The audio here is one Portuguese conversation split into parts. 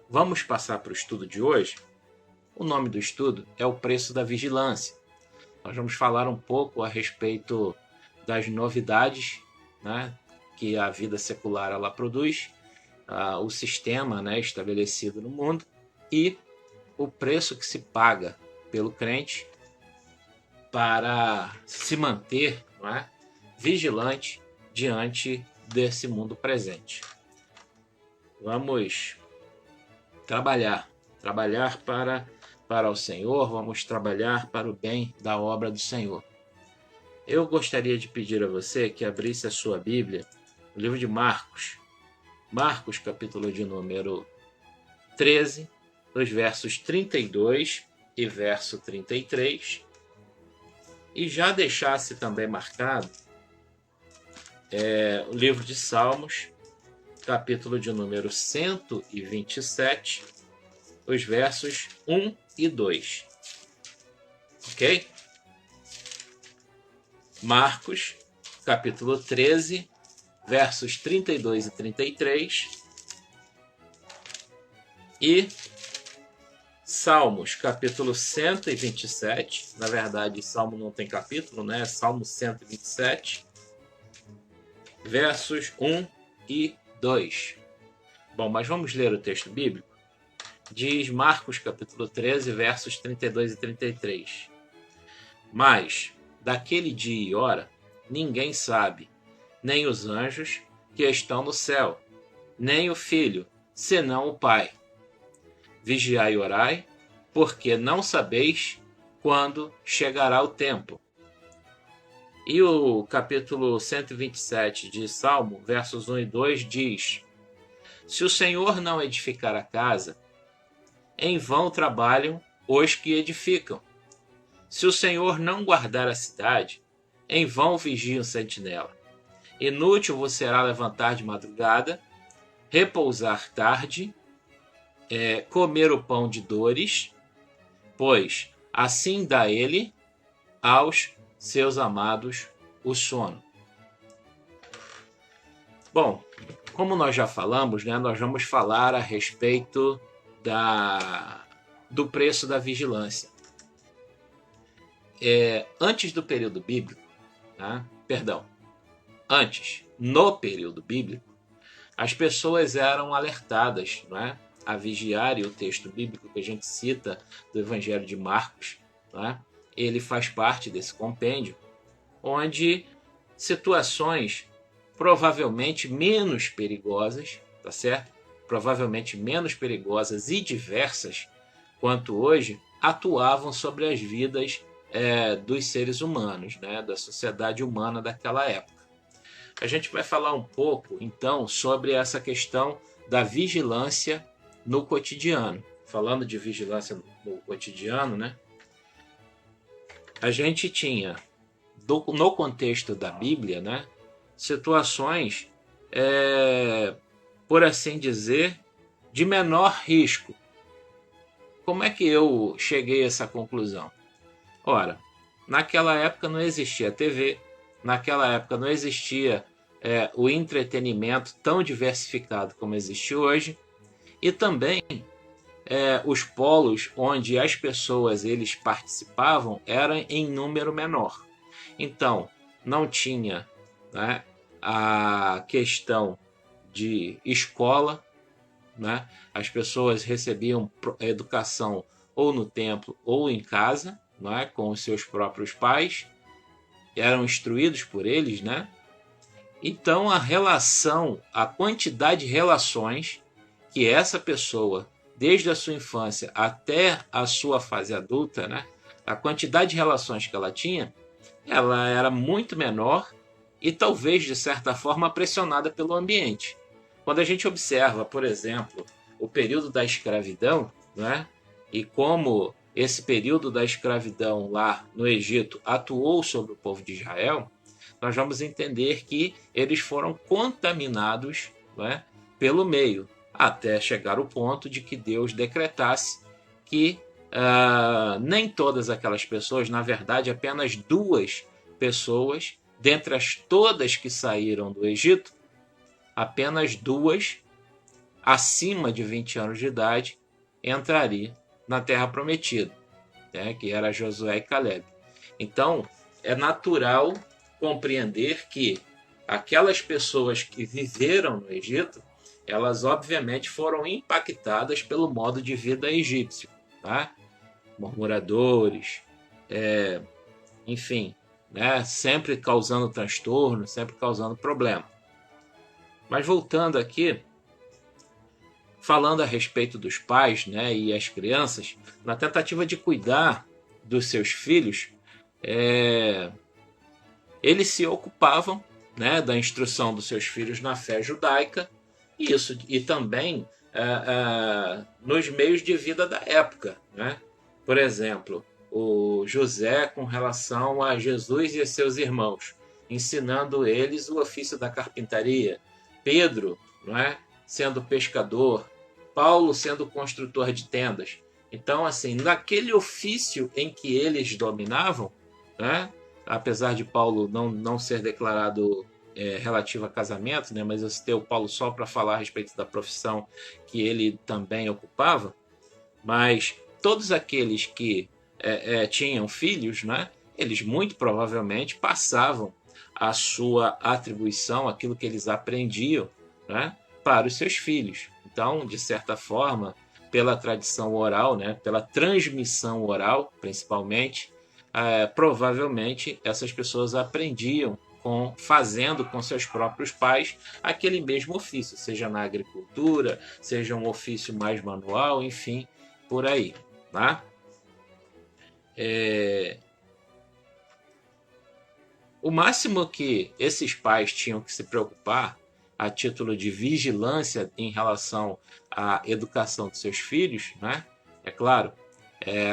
Vamos passar para o estudo de hoje? O nome do estudo é O Preço da Vigilância. Nós vamos falar um pouco a respeito das novidades, né, que a vida secular ela produz, o sistema, né, estabelecido no mundo e o preço que se paga pelo crente para se manter, não é, vigilante diante desse mundo presente. Vamos trabalhar para o Senhor, vamos trabalhar para o bem da obra do Senhor. Eu gostaria de pedir a você que abrisse a sua Bíblia, o livro de Marcos, capítulo de número 13, os versos 32 e verso 33, e já deixasse também marcado o livro de Salmos, capítulo de número 127, os versos 1 e 2. Ok? Marcos, capítulo 13, versos 32 e 33. E Salmos, capítulo 127. Na verdade, Salmo não tem capítulo, né? É Salmo 127, versos 1 e 2. Bom, mas vamos ler o texto bíblico? Diz Marcos, capítulo 13, versos 32 e 33. Mas, daquele dia e hora, ninguém sabe, nem os anjos que estão no céu, nem o Filho, senão o Pai. Vigiai e orai, porque não sabeis quando chegará o tempo. E o capítulo 127 de Salmo, versos 1 e 2 diz: Se o Senhor não edificar a casa, em vão trabalham os que edificam. Se o Senhor não guardar a cidade, em vão vigia o sentinela. Inútil vos será levantar de madrugada, repousar tarde, comer o pão de dores, pois assim dá ele aos seus amados o sono. Bom, como nós já falamos, né, nós vamos falar a respeito do preço da vigilância. Antes do período bíblico, né, no período bíblico, as pessoas eram alertadas, não é, a vigiar, e o texto bíblico que a gente cita do Evangelho de Marcos, não é, ele faz parte desse compêndio, onde situações provavelmente menos perigosas, tá certo? Provavelmente menos perigosas e diversas quanto hoje, atuavam sobre as vidas dos seres humanos, né? Da sociedade humana daquela época. A gente vai falar um pouco, então, sobre essa questão da vigilância no cotidiano. Falando de vigilância no cotidiano, né? A gente tinha, no contexto da Bíblia, né, situações, por assim dizer, de menor risco. Como é que eu cheguei a essa conclusão? Ora, naquela época não existia TV, naquela época não existia o entretenimento tão diversificado como existe hoje, e também os polos onde as pessoas eles participavam eram em número menor. Então, não tinha, né, a questão de escola, né? As pessoas recebiam educação ou no templo ou em casa, né, com os seus próprios pais, eram instruídos por eles, né? Então a quantidade de relações que essa pessoa, desde a sua infância até a sua fase adulta, né, a quantidade de relações que ela tinha, ela era muito menor e talvez, de certa forma, pressionada pelo ambiente. Quando a gente observa, por exemplo, o período da escravidão, né, e como esse período da escravidão lá no Egito atuou sobre o povo de Israel, nós vamos entender que eles foram contaminados, né, pelo meio, até chegar ao ponto de que Deus decretasse que nem todas aquelas pessoas, na verdade apenas 2 pessoas, dentre as todas que saíram do Egito, apenas 2 acima de 20 anos de idade entraria na Terra Prometida, né, que era Josué e Caleb. Então, é natural compreender que aquelas pessoas que viveram no Egito, elas obviamente foram impactadas pelo modo de vida egípcio, tá? Murmuradores, enfim, né? Sempre causando transtorno, sempre causando problema. Mas voltando aqui, falando a respeito dos pais, né, e as crianças, na tentativa de cuidar dos seus filhos, eles se ocupavam, né, da instrução dos seus filhos na fé judaica e também nos meios de vida da época, né? Por exemplo, o José com relação a Jesus e a seus irmãos, ensinando eles o ofício da carpintaria. Pedro, não é, sendo pescador. Paulo sendo construtor de tendas. Então, assim, naquele ofício em que eles dominavam, né, apesar de Paulo não ser declarado relativo a casamento, né, mas eu citei o Paulo só para falar a respeito da profissão que ele também ocupava, mas todos aqueles que tinham filhos, né, eles muito provavelmente passavam a sua atribuição, aquilo que eles aprendiam, né, para os seus filhos. Então, de certa forma, pela tradição oral, né, pela transmissão oral, principalmente, provavelmente essas pessoas aprendiam fazendo com seus próprios pais aquele mesmo ofício, seja na agricultura, seja um ofício mais manual, enfim, por aí. Tá? O máximo que esses pais tinham que se preocupar a título de vigilância em relação à educação de seus filhos, né? É claro,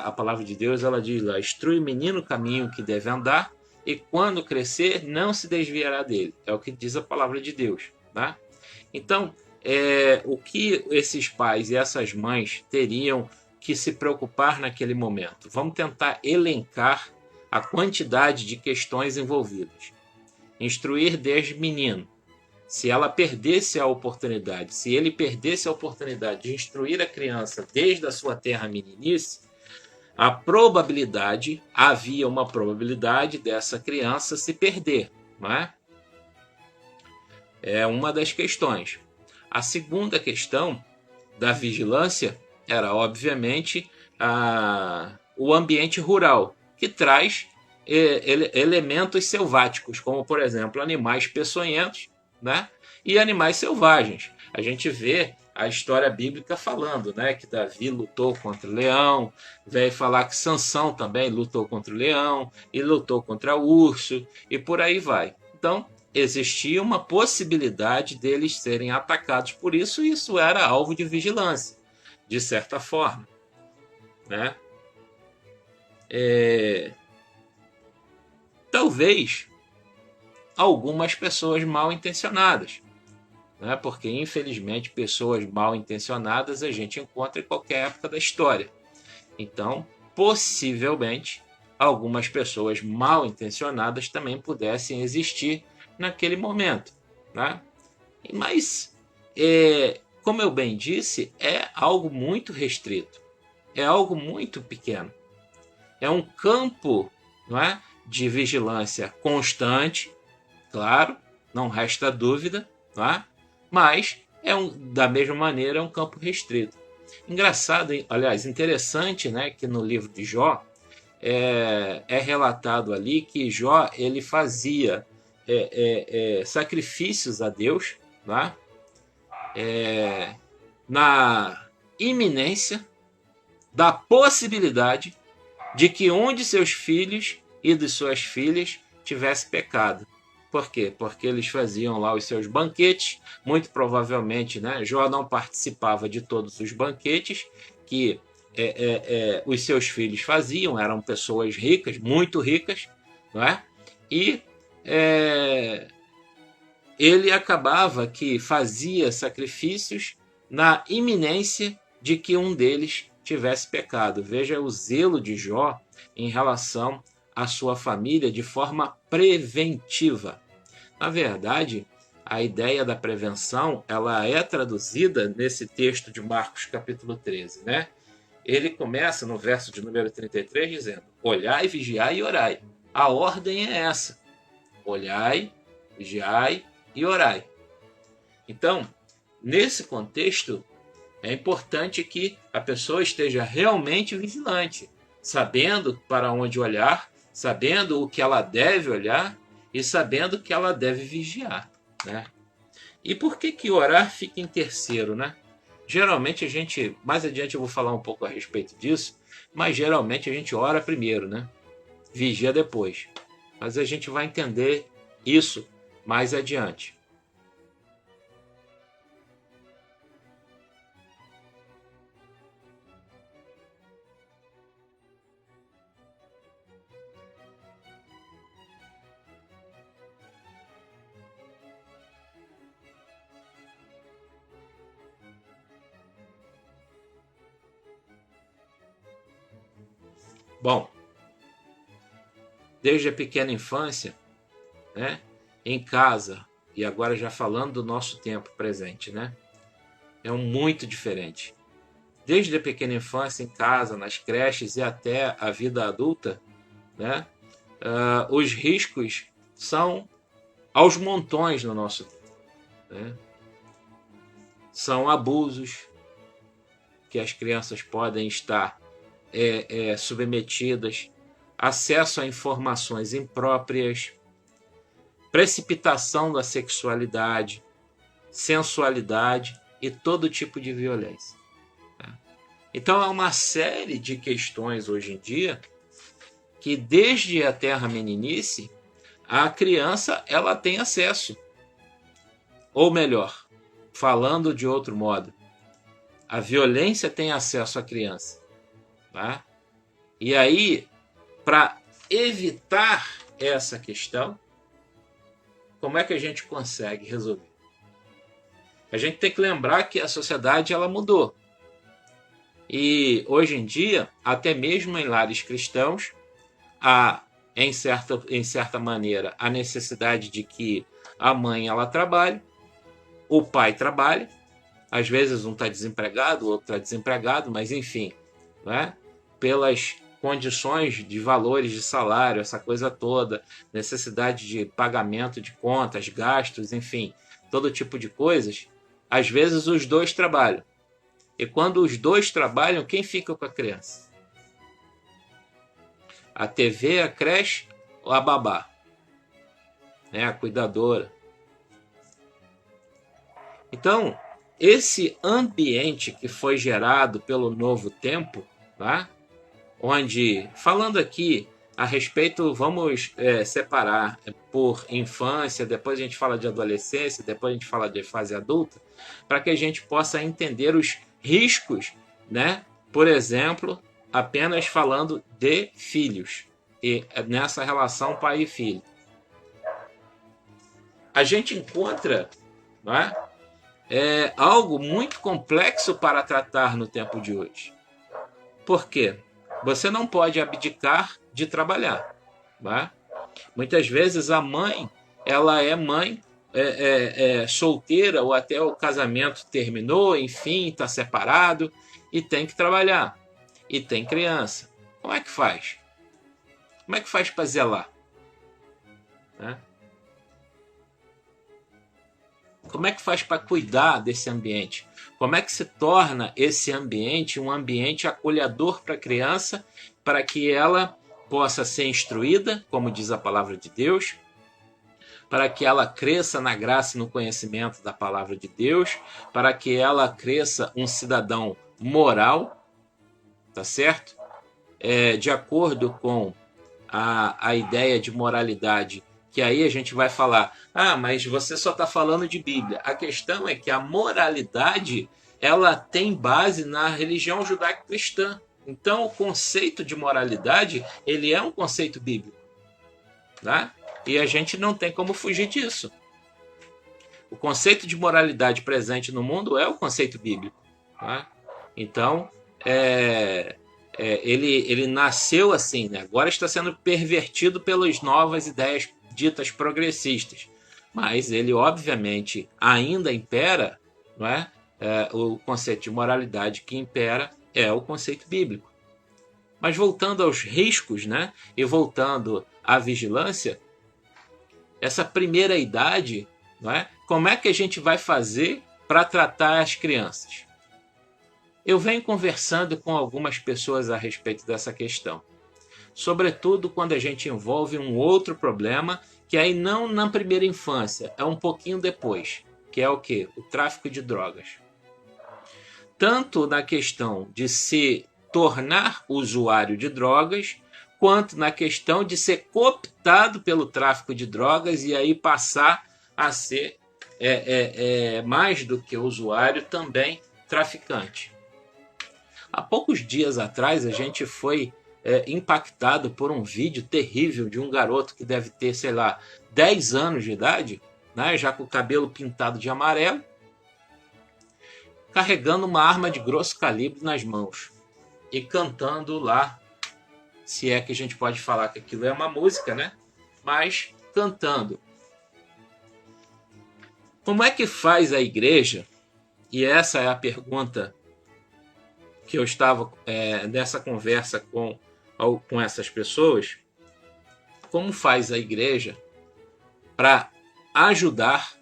a palavra de Deus ela diz lá, instrui o menino o caminho que deve andar e quando crescer não se desviará dele. É o que diz a palavra de Deus, né? Então, o que esses pais e essas mães teriam que se preocupar naquele momento? Vamos tentar elencar a quantidade de questões envolvidas. Instruir desde menino. Se ela perdesse a oportunidade, se ele perdesse a oportunidade de instruir a criança desde a sua terra meninice, havia uma probabilidade dessa criança se perder, não é? É uma das questões. A segunda questão da vigilância era, obviamente, o ambiente rural, que traz elementos selváticos, como, por exemplo, animais peçonhentos, né? E animais selvagens. A gente vê a história bíblica falando, né, que Davi lutou contra o leão, veio falar que Sansão também lutou contra o leão, e lutou contra o urso, e por aí vai. Então, existia uma possibilidade deles serem atacados por isso, e isso era alvo de vigilância, de certa forma, né? Talvez algumas pessoas mal intencionadas, né? Porque infelizmente pessoas mal intencionadas a gente encontra em qualquer época da história. Então, possivelmente, algumas pessoas mal intencionadas também pudessem existir naquele momento, né? Mas, como eu bem disse, é algo muito restrito, é algo muito pequeno. É um campo, não é, de vigilância constante, claro, não resta dúvida, não é? Mas da mesma maneira é um campo restrito. Engraçado, aliás, interessante, né, que no livro de Jó é relatado ali que Jó ele fazia sacrifícios a Deus, né, na iminência da possibilidade de que um de seus filhos e de suas filhas tivesse pecado. Por quê? Porque eles faziam lá os seus banquetes, muito provavelmente, né, Jó não participava de todos os banquetes que os seus filhos faziam, eram pessoas ricas, muito ricas, não é? E ele acabava que fazia sacrifícios na iminência de que um deles tivesse pecado. Veja o zelo de Jó em relação à sua família de forma preventiva. Na verdade, a ideia da prevenção, ela é traduzida nesse texto de Marcos capítulo 13, né? Ele começa no verso de número 33 dizendo: olhai, vigiai e orai. A ordem é essa: olhai, vigiai e orai. Então, nesse contexto, é importante que a pessoa esteja realmente vigilante, sabendo para onde olhar, sabendo o que ela deve olhar e sabendo que ela deve vigiar, né? E por que orar fica em terceiro, né? Geralmente a gente, mais adiante eu vou falar um pouco a respeito disso, mas geralmente a gente ora primeiro, né? Vigia depois. Mas a gente vai entender isso mais adiante. Bom, desde a pequena infância, né, em casa, e agora já falando do nosso tempo presente, né, é muito diferente. Desde a pequena infância, em casa, nas creches e até a vida adulta, né, os riscos são aos montões no nosso tempo, né? São abusos que as crianças podem estar submetidas, acesso a informações impróprias, precipitação da sexualidade, sensualidade e todo tipo de violência. Então é uma série de questões hoje em dia que desde a terra meninice a criança ela tem acesso. Ou melhor, falando de outro modo, a violência tem acesso à criança. Tá? E aí, para evitar essa questão, como é que a gente consegue resolver? A gente tem que lembrar que a sociedade ela mudou. E hoje em dia, até mesmo em lares cristãos, há, em certa maneira, a necessidade de que a mãe ela trabalhe, o pai trabalhe. Às vezes um está desempregado, o outro está desempregado, mas enfim, né? Pelas condições de valores de salário, essa coisa toda, necessidade de pagamento de contas, gastos, enfim, todo tipo de coisas, às vezes os dois trabalham. E quando os dois trabalham, quem fica com a criança? A TV, a creche ou a babá? Né? A cuidadora. Então, esse ambiente que foi gerado pelo novo tempo, tá? Onde, falando aqui a respeito, vamos separar por infância, depois a gente fala de adolescência, depois a gente fala de fase adulta, para que a gente possa entender os riscos, né? Por exemplo, apenas falando de filhos, e nessa relação pai e filho. A gente encontra, não é? Algo muito complexo para tratar no tempo de hoje. Por quê? Você não pode abdicar de trabalhar. Tá? Muitas vezes a mãe, ela é mãe solteira ou até o casamento terminou, enfim, está separado e tem que trabalhar. E tem criança. Como é que faz? Como é que faz para zelar? Né? Como é que faz para cuidar desse ambiente? Como é que se torna esse ambiente um ambiente acolhedor para a criança, para que ela possa ser instruída, como diz a palavra de Deus, para que ela cresça na graça e no conhecimento da palavra de Deus, para que ela cresça um cidadão moral, tá certo? De acordo com a ideia de moralidade, que aí a gente vai falar, mas você só está falando de Bíblia. A questão é que a moralidade ela tem base na religião judaico-cristã. Então o conceito de moralidade ele é um conceito bíblico, tá? E a gente não tem como fugir disso. O conceito de moralidade presente no mundo é o conceito bíblico, tá? Então ele nasceu assim, né? Agora está sendo pervertido pelas novas ideias ditas progressistas. mas ele obviamente ainda impera, não é? O conceito de moralidade que impera é o conceito bíblico. Mas voltando aos riscos, né? E voltando à vigilância, essa primeira idade, não é? Como é que a gente vai fazer para tratar as crianças? Eu venho conversando com algumas pessoas a respeito dessa questão. Sobretudo quando a gente envolve um outro problema, que aí não na primeira infância, é um pouquinho depois, que é o quê? O tráfico de drogas. Tanto na questão de se tornar usuário de drogas, quanto na questão de ser cooptado pelo tráfico de drogas e aí passar a ser mais do que usuário, também traficante. Há poucos dias atrás a gente foi impactado por um vídeo terrível de um garoto que deve ter, sei lá, 10 anos de idade, né, já com o cabelo pintado de amarelo, carregando uma arma de grosso calibre nas mãos e cantando lá, se é que a gente pode falar que aquilo é uma música, né? Mas cantando. Como é que faz a igreja? E essa é a pergunta que eu estava nessa conversa com essas pessoas. Como faz a igreja para ajudar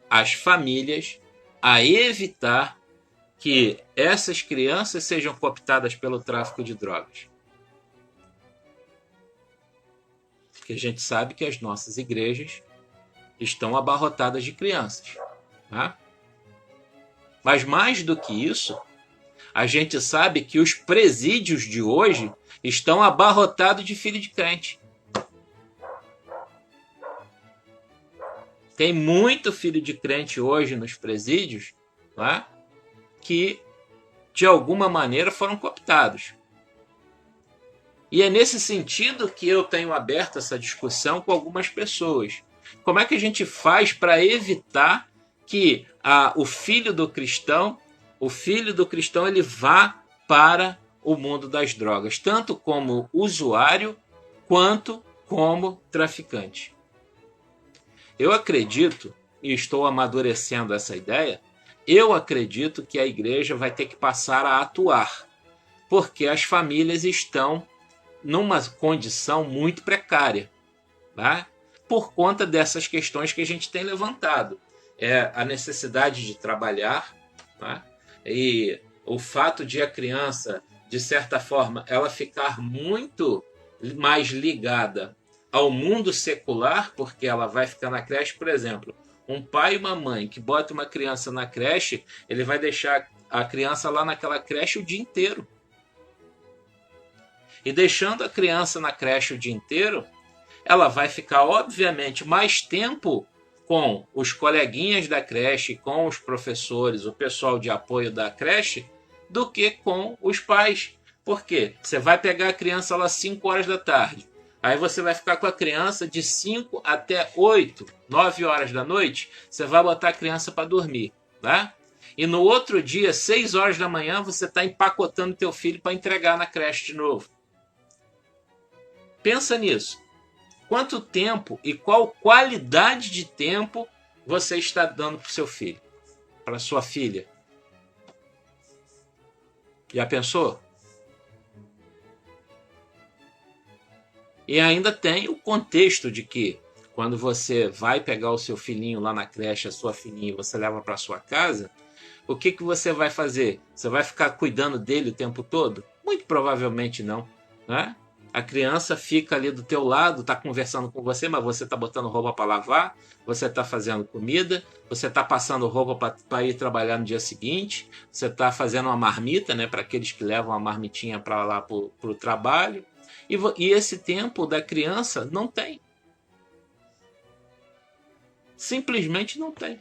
as famílias a evitar que essas crianças sejam cooptadas pelo tráfico de drogas? Porque a gente sabe que as nossas igrejas estão abarrotadas de crianças, tá? Mas mais do que isso, a gente sabe que os presídios de hoje estão abarrotados de filho de crente. Tem muito filho de crente hoje nos presídios, tá? Que de alguma maneira foram cooptados. E é nesse sentido que eu tenho aberto essa discussão com algumas pessoas. Como é que a gente faz para evitar que o filho do cristão ele vá para o mundo das drogas, tanto como usuário quanto como traficante? Eu acredito, e estou amadurecendo essa ideia, eu acredito que a igreja vai ter que passar a atuar, porque as famílias estão numa condição muito precária, tá? Por conta dessas questões que a gente tem levantado. A necessidade de trabalhar, tá? E o fato de a criança, de certa forma, ela ficar muito mais ligada ao mundo secular, porque ela vai ficar na creche, por exemplo. Um pai e uma mãe que bota uma criança na creche, ele vai deixar a criança lá naquela creche o dia inteiro. E deixando a criança na creche o dia inteiro, ela vai ficar, obviamente, mais tempo com os coleguinhas da creche, com os professores, o pessoal de apoio da creche, do que com os pais. Por quê? Você vai pegar a criança lá às 5 horas da tarde. Aí você vai ficar com a criança de 5 até 8, 9 horas da noite. Você vai botar a criança para dormir, tá? E no outro dia, 6 horas da manhã, você está empacotando teu filho para entregar na creche de novo. Pensa nisso. Quanto tempo e qual qualidade de tempo você está dando para o seu filho, para sua filha? Já pensou? E ainda tem o contexto de que quando você vai pegar o seu filhinho lá na creche, a sua filhinha, você leva para sua casa, o que você vai fazer? Você vai ficar cuidando dele o tempo todo? Muito provavelmente não, né? A criança fica ali do teu lado, está conversando com você, mas você está botando roupa para lavar, você está fazendo comida, você está passando roupa para ir trabalhar no dia seguinte, você está fazendo uma marmita, né, para aqueles que levam a marmitinha para lá para o trabalho. E esse tempo da criança não tem. Simplesmente não tem.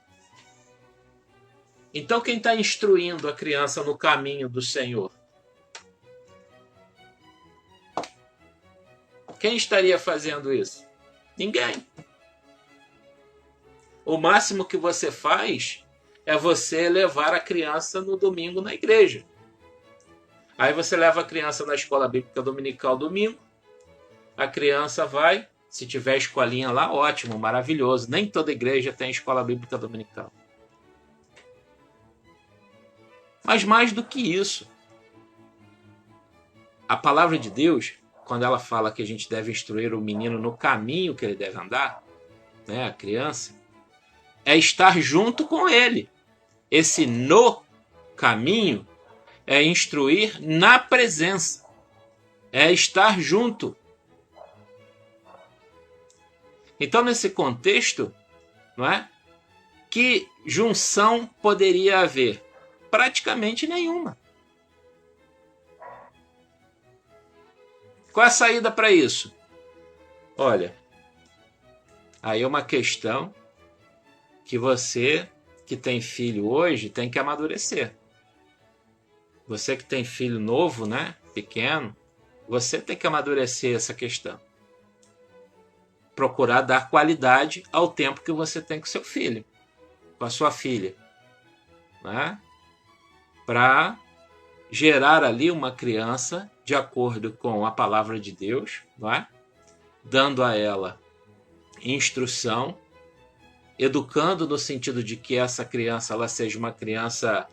Então quem está instruindo a criança no caminho do Senhor? Quem estaria fazendo isso? Ninguém. O máximo que você faz é você levar a criança no domingo na igreja. Aí você leva a criança na escola bíblica dominical domingo. A criança vai, Se tiver escolinha lá, ótimo, maravilhoso. Nem toda igreja tem escola bíblica dominical. Mas mais do que isso, a palavra de Deus, quando ela fala que a gente deve instruir o menino no caminho que ele deve andar, né, a criança, é estar junto com ele. Esse no caminho é instruir na presença, é estar junto. Então, nesse contexto, não é? Que junção poderia haver? Praticamente nenhuma. Qual é a saída para isso? Olha, aí é uma questão que você que tem filho hoje tem que amadurecer. Você que tem filho novo, né, pequeno, você tem que amadurecer essa questão. Procurar dar qualidade ao tempo que você tem com seu filho, com a sua filha, né? Para gerar ali uma criança de acordo com a palavra de Deus, não é? Dando a ela instrução, educando no sentido de que essa criança ela seja uma criança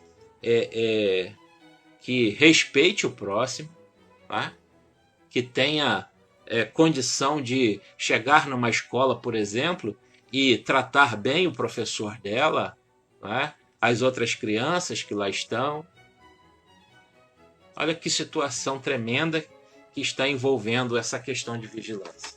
que respeite o próximo, tá? Que tenha condição de chegar numa escola, por exemplo, e tratar bem o professor dela, né? As outras crianças que lá estão. Olha que situação tremenda que está envolvendo essa questão de vigilância.